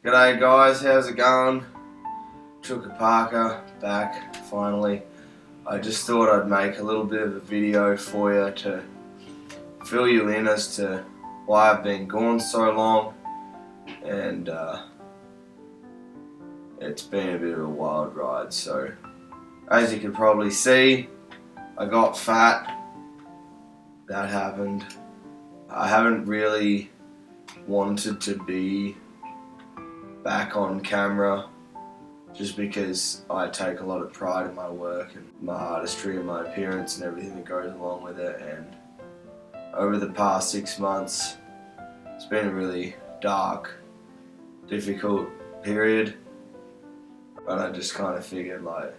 G'day guys, how's it going? Chooka back finally. I just thought I'd make a little bit of a video for you to fill you in as to why I've been gone so long, and it's been a bit of a wild ride. So as you can probably see, I got fat. That happened. I haven't really wanted to be back on camera just because I take a lot of pride in my work and my artistry and my appearance and everything that goes along with it. And over the past 6 months, it's been a really dark, difficult period, but I just kind of figured, like,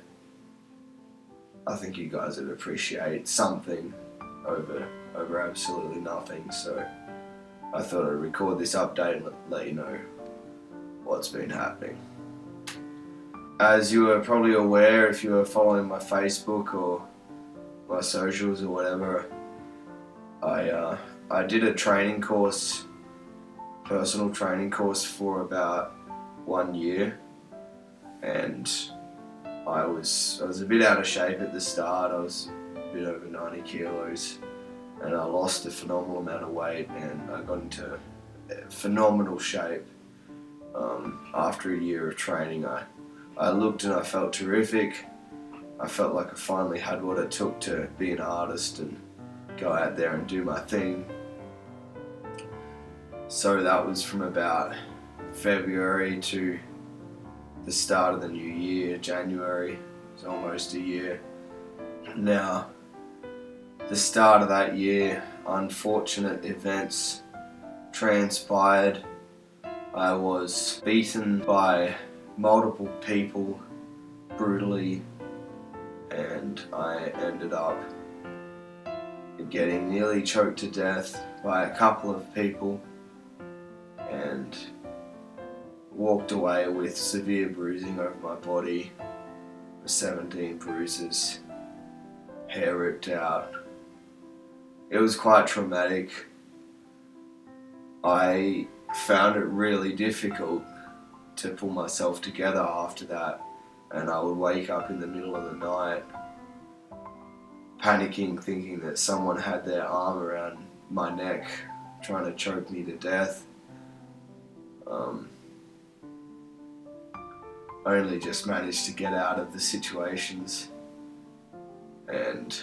I think you guys would appreciate something over absolutely nothing. So I thought I'd record this update and let you know what's been happening. As you are probably aware, if you are following my Facebook or my socials or whatever, I did a training course, personal training course, for about 1 year, and I was a bit out of shape at the start. I was a bit over 90 kilos, and I lost a phenomenal amount of weight, and I got into phenomenal shape. After a year of training, I looked and I felt terrific. I felt like I finally had what it took to be an artist and go out there and do my thing. So that was from about February to the start of the new year, January. It's almost a year. Now, the start of that year, unfortunate events transpired. I was beaten by multiple people brutally, and I ended up getting nearly choked to death by a couple of people, and walked away with severe bruising over my body, 17 bruises, hair ripped out. It was quite traumatic. I found it really difficult to pull myself together after that, and I would wake up in the middle of the night panicking, thinking that someone had their arm around my neck trying to choke me to death. I only just managed to get out of the situations, and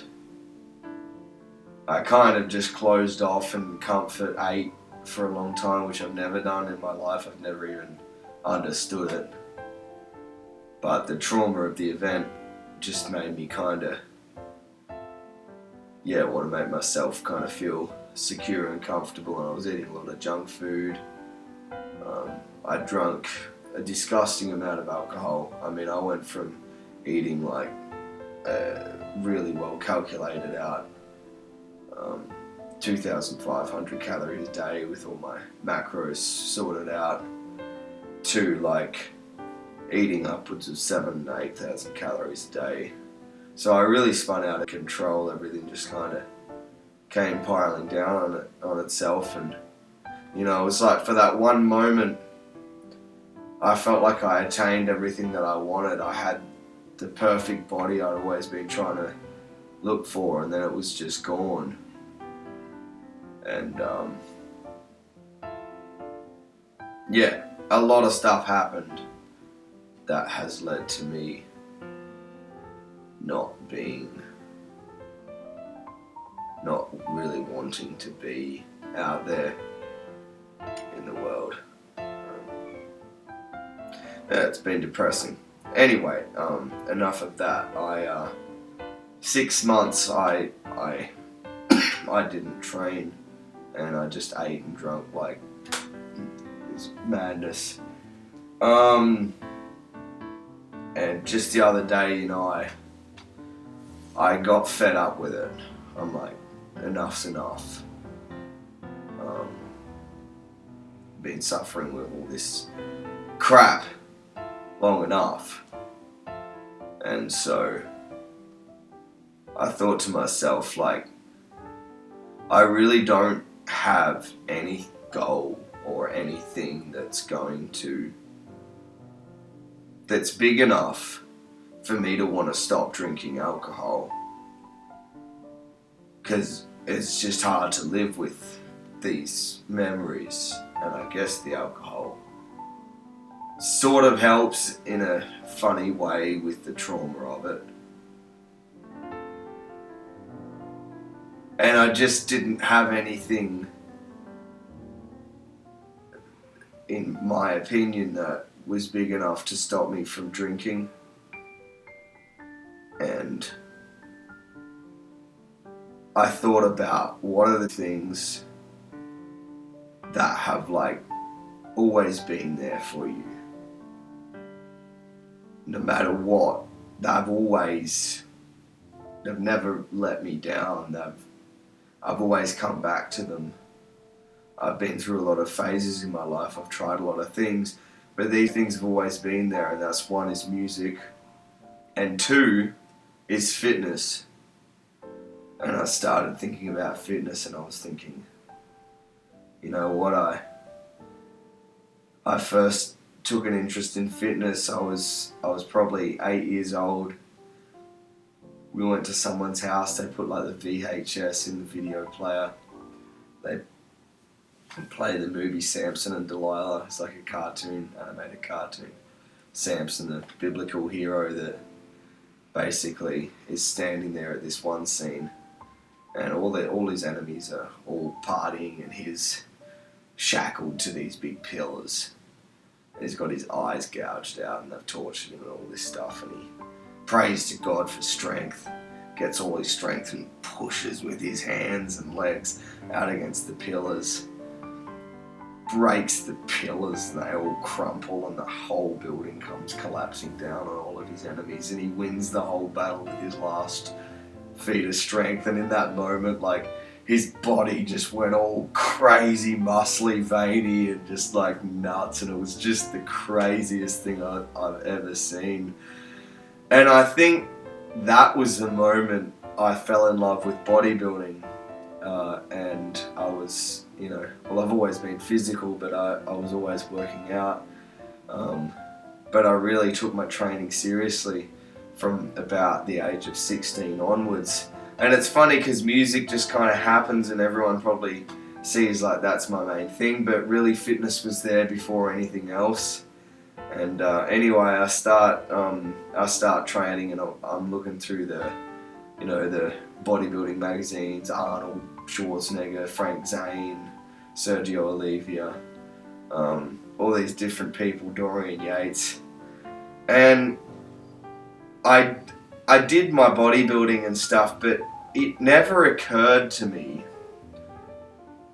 I kind of just closed off and comfort ate for a long time, which I've never done in my life. I've never even understood it. But the trauma of the event just made me kind of, want to make myself kind of feel secure and comfortable, and I was eating a lot of junk food. I drank a disgusting amount of alcohol. I mean, I went from eating like really well calculated out 2,500 calories a day with all my macros sorted out, to like eating upwards of 7,000 to 8,000 calories a day. So I really spun out of control. Everything just kind of came piling down on itself, and it was like, for that one moment, I felt like I attained everything that I wanted. I had the perfect body I'd always been trying to look for, and then it was just gone. And a lot of stuff happened that has led to me not really wanting to be out there in the world. It's been depressing. Anyway, enough of that. 6 months I didn't train, and I just ate and drank like it was madness. And just the other day, I got fed up with it. I'm like, enough's enough. Been suffering with all this crap long enough. And so I thought to myself, like, I really don't have any goal or anything that's going to that's big enough for me to want to stop drinking alcohol, because it's just hard to live with these memories, and I guess the alcohol sort of helps in a funny way with the trauma of it. And I just didn't have anything, in my opinion, that was big enough to stop me from drinking. And I thought about what are the things that have like always been there for you. No matter what, they've never let me down. I've always come back to them. I've been through a lot of phases in my life. I've tried a lot of things, but these things have always been there, and that's one is music, and two is fitness. And I started thinking about fitness, and I was thinking, you know what, I first took an interest in fitness. I was probably 8 years old. We went to someone's house, they put like the VHS in the video player. They play the movie Samson and Delilah. It's like a cartoon, animated cartoon. Samson, the biblical hero that basically is standing there at this one scene, and all his enemies are all partying, and he's shackled to these big pillars. And he's got his eyes gouged out, and they've tortured him and all this stuff, and he prays to God for strength, gets all his strength and pushes with his hands and legs out against the pillars, breaks the pillars, and they all crumple, and the whole building comes collapsing down on all of his enemies, and he wins the whole battle with his last feat of strength. And in that moment, like, his body just went all crazy, muscly, veiny, and just like nuts, and it was just the craziest thing I've ever seen. And I think that was the moment I fell in love with bodybuilding. And I was, well, I've always been physical, but I was always working out. But I really took my training seriously from about the age of 16 onwards. And it's funny because music just kind of happens, and everyone probably sees like that's my main thing, but really fitness was there before anything else. And anyway, I start training, and I'm looking through the bodybuilding magazines, Arnold Schwarzenegger, Frank Zane, Sergio Olympia, all these different people, Dorian Yates. And I did my bodybuilding and stuff, but it never occurred to me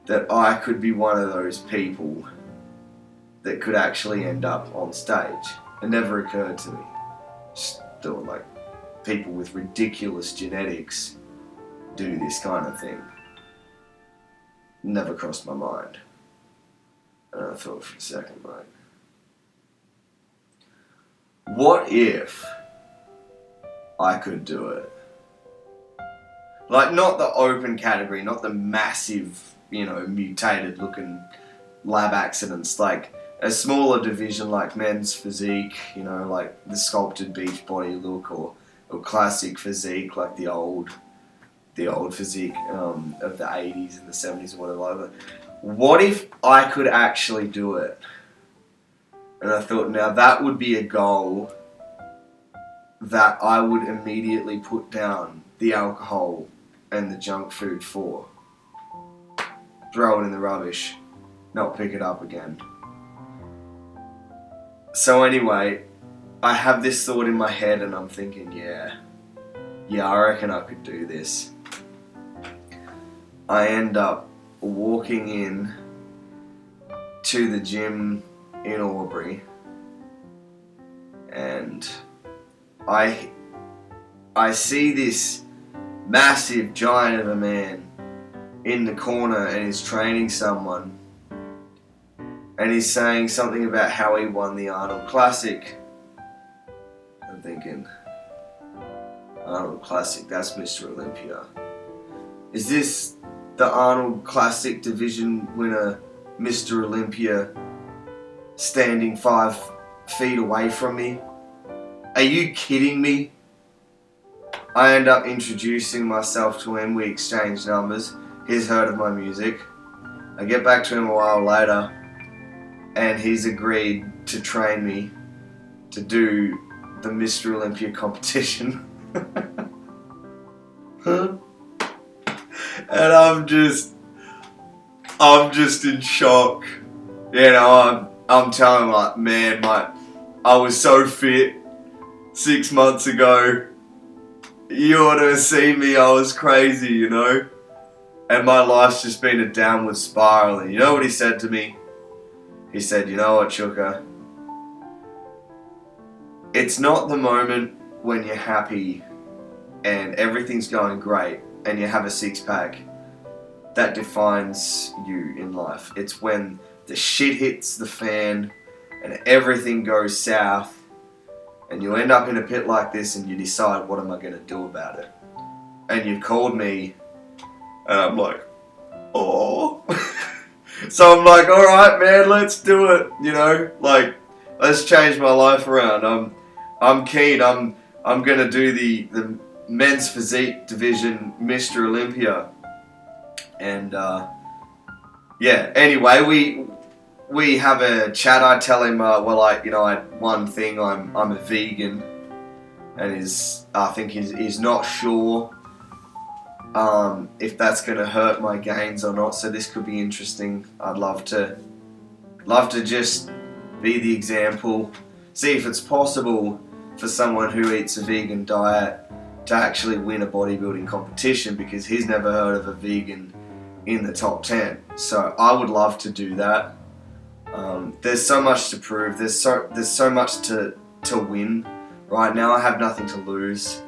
that I could be one of those people that could actually end up on stage. It never occurred to me. Just thought like people with ridiculous genetics do this kind of thing. Never crossed my mind. And I thought for a second, like, what if I could do it? Like, not the open category, not the massive, mutated looking lab accidents, like a smaller division like men's physique, like the sculpted beach body look, or classic physique, like the old physique of the 80s and the 70s or whatever like that. What if I could actually do it? And I thought, now that would be a goal that I would immediately put down the alcohol and the junk food for. Throw it in the rubbish, not pick it up again. So anyway, I have this thought in my head, and I'm thinking, yeah, I reckon I could do this. I end up walking in to the gym in Albury, and I see this massive giant of a man in the corner, and he's training someone, and he's saying something about how he won the Arnold Classic. I'm thinking, Arnold Classic, that's Mr. Olympia. Is this the Arnold Classic division winner, Mr. Olympia, standing 5 feet away from me Are you kidding me? I end up introducing myself to him. We exchange numbers. He's heard of my music. I get back to him a while later, and he's agreed to train me to do the Mr. Olympia competition. And I'm just in shock. You know, I'm telling him, like, man, I was so fit 6 months ago. You ought to have seen me. I was crazy, you know. And my life's just been a downward spiral. And you know what he said to me? He said, you know what, Chooka? It's not the moment when you're happy and everything's going great and you have a six-pack that defines you in life. It's when the shit hits the fan and everything goes south and you end up in a pit like this and you decide, what am I going to do about it? And you called me and I'm like, oh. So I'm like, alright man, let's do it. You know, like, let's change my life around. I'm keen. I'm going to do the men's physique division Mr. Olympia. And yeah, anyway, we have a chat. I tell him, one thing, I'm a vegan, and I think he's not sure if that's going to hurt my gains or not. So this could be interesting. I'd love to just be the example, see if it's possible for someone who eats a vegan diet to actually win a bodybuilding competition, because he's never heard of a vegan in the top 10. So I would love to do that. There's so much to prove. There's so much to win. Right now I have nothing to lose.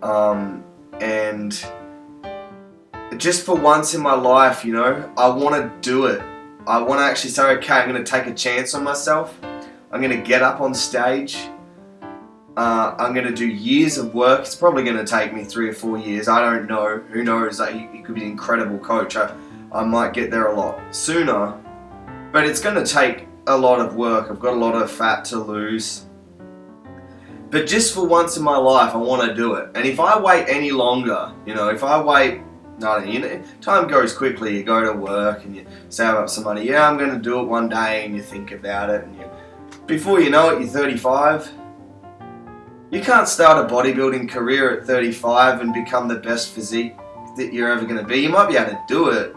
And just for once in my life, you know, I want to do it. I want to actually say, okay, I'm going to take a chance on myself. I'm going to get up on stage. I'm going to do years of work. It's probably going to take me 3 or 4 years. I don't know. Who knows? Like, he could be an incredible coach. I might get there a lot sooner. But it's going to take a lot of work. I've got a lot of fat to lose. But just for once in my life, I want to do it. And if I wait any longer, you know, if I wait, time goes quickly. You go to work and you save up some money. Yeah, I'm going to do it one day, and you think about it. And before you know it, you're 35. You can't start a bodybuilding career at 35 and become the best physique that you're ever going to be. You might be able to do it,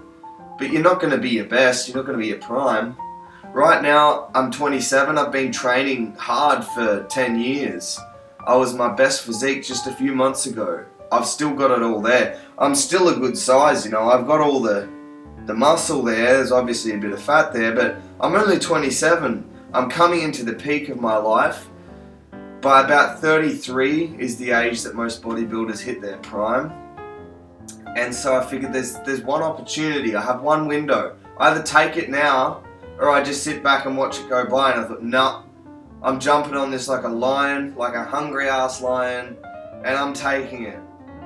but you're not going to be your best. You're not going to be your prime. Right now, I'm 27. I've been training hard for 10 years. I was my best physique just a few months ago. I've still got it all there. I'm still a good size, you know. I've got all the muscle there. There's obviously a bit of fat there, but I'm only 27. I'm coming into the peak of my life. By about 33 is the age that most bodybuilders hit their prime. And so I figured there's one opportunity. I have one window. I either take it now, or I just sit back and watch it go by. And I thought, nah, I'm jumping on this like a lion, like a hungry ass lion, and I'm taking it.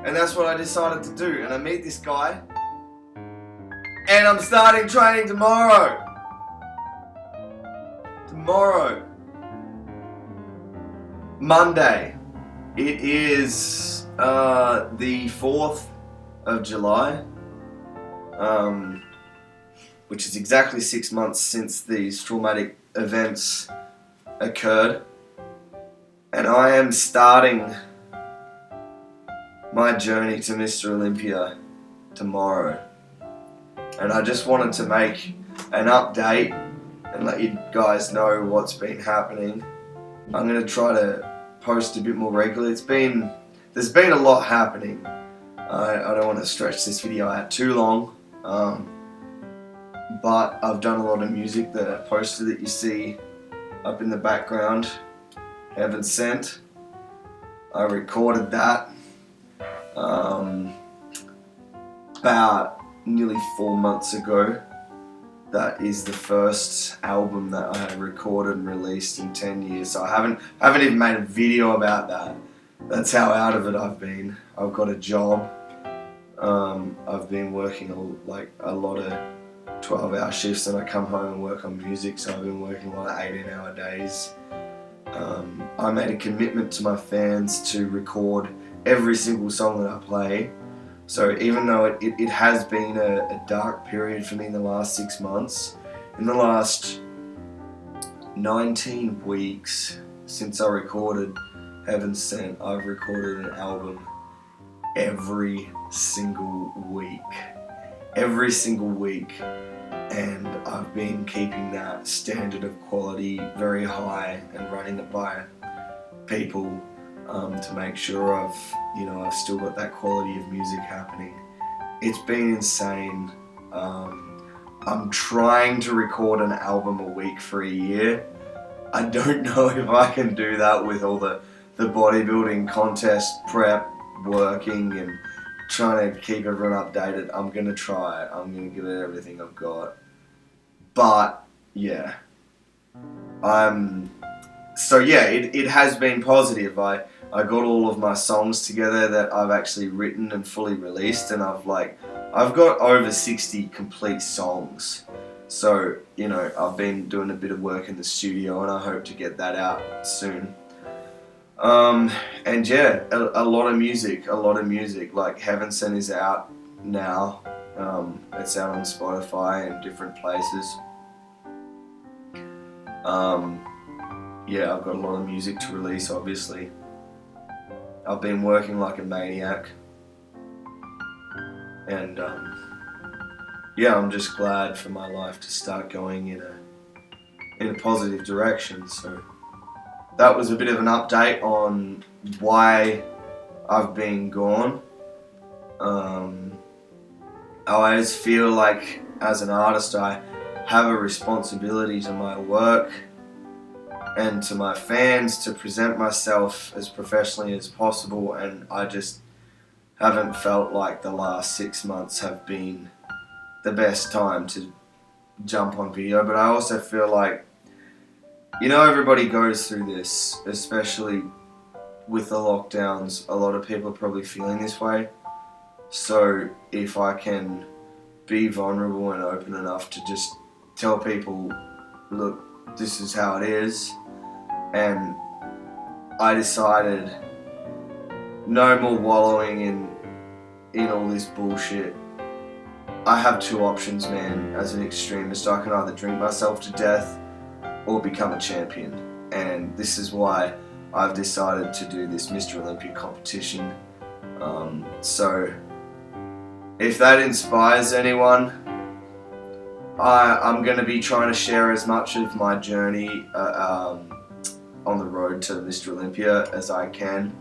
And that's what I decided to do. And I meet this guy, and I'm starting training tomorrow. Monday. It is the 4th of July, which is exactly 6 months since these traumatic events occurred. And I am starting my journey to Mr. Olympia tomorrow. And I just wanted to make an update and let you guys know what's been happening. I'm going to try to post a bit more regularly. There's been a lot happening. I don't want to stretch this video out too long, but I've done a lot of music. The poster that you see up in the background, Heaven Sent, I recorded that about nearly 4 months ago. That is the first album that I have recorded and released in 10 years. So I haven't even made a video about that. That's how out of it I've been. I've got a job. I've been working a lot of 12-hour shifts, and I come home and work on music. So I've been working a lot of 18-hour days. I made a commitment to my fans to record every single song that I play. So even though it has been a dark period for me in the last 6 months, in the last 19 weeks since I recorded Heaven Sent, I've recorded an album every single week. Every single week. And I've been keeping that standard of quality very high and running it by people to make sure I've still got that quality of music happening. It's been insane. I'm trying to record an album a week for a year. I don't know if I can do that with all the bodybuilding contest prep, working and trying to keep everyone updated. I'm gonna try it. I'm gonna give it everything I've got. But yeah, it has been positive. I got all of my songs together that I've actually written and fully released, and I've got over 60 complete songs. So, I've been doing a bit of work in the studio, and I hope to get that out soon. And yeah, a lot of music. Like Heaven Sent is out now. It's out on Spotify and different places. Yeah, I've got a lot of music to release, obviously. I've been working like a maniac. And yeah, I'm just glad for my life to start going in a positive direction. So that was a bit of an update on why I've been gone. I always feel like as an artist I have a responsibility to my work and to my fans to present myself as professionally as possible, and I just haven't felt like the last 6 months have been the best time to jump on video. But I also feel like, everybody goes through this, especially with the lockdowns. A lot of people are probably feeling this way. So if I can be vulnerable and open enough to just tell people, look, this is how it is, and I decided no more wallowing in all this bullshit. I have two options, man, as an extremist. I can either drink myself to death or become a champion. And this is why I've decided to do this Mr. Olympia competition. So if that inspires anyone, I'm going to be trying to share as much of my journey on the road to Mr. Olympia as I can.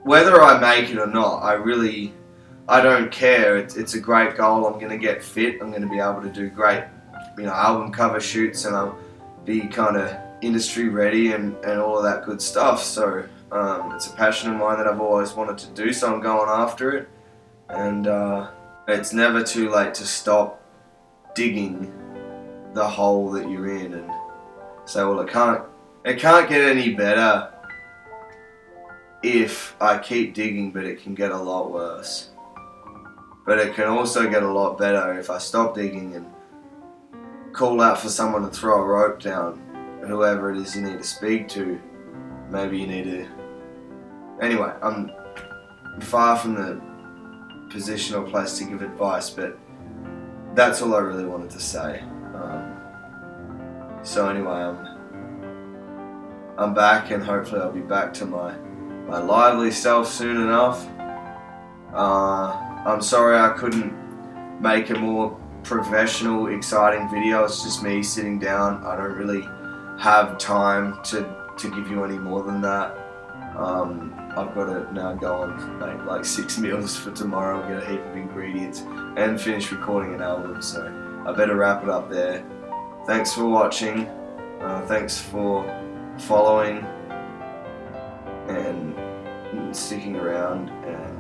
Whether I make it or not, I don't care. It's a great goal. I'm going to get fit. I'm going to be able to do great, album cover shoots, and I'll be kind of industry ready and all of that good stuff. So it's a passion of mine that I've always wanted to do, so I'm going after it. And it's never too late to stop digging the hole that you're in and say, well, it can't get any better if I keep digging, but it can get a lot worse. But it can also get a lot better if I stop digging and call out for someone to throw a rope down, whoever it is you need to speak to. Maybe you need to... Anyway, I'm far from the position or place to give advice, but that's all I really wanted to say. So anyway, I'm back, and hopefully I'll be back to my lively self soon enough. I'm sorry I couldn't make a more professional, exciting video. It's just me sitting down. I don't really have time to give you any more than that. I've got to now go and make like 6 meals for tomorrow, get a heap of ingredients, and finish recording an album. So I better wrap it up there. Thanks for watching. Thanks for following and sticking around. And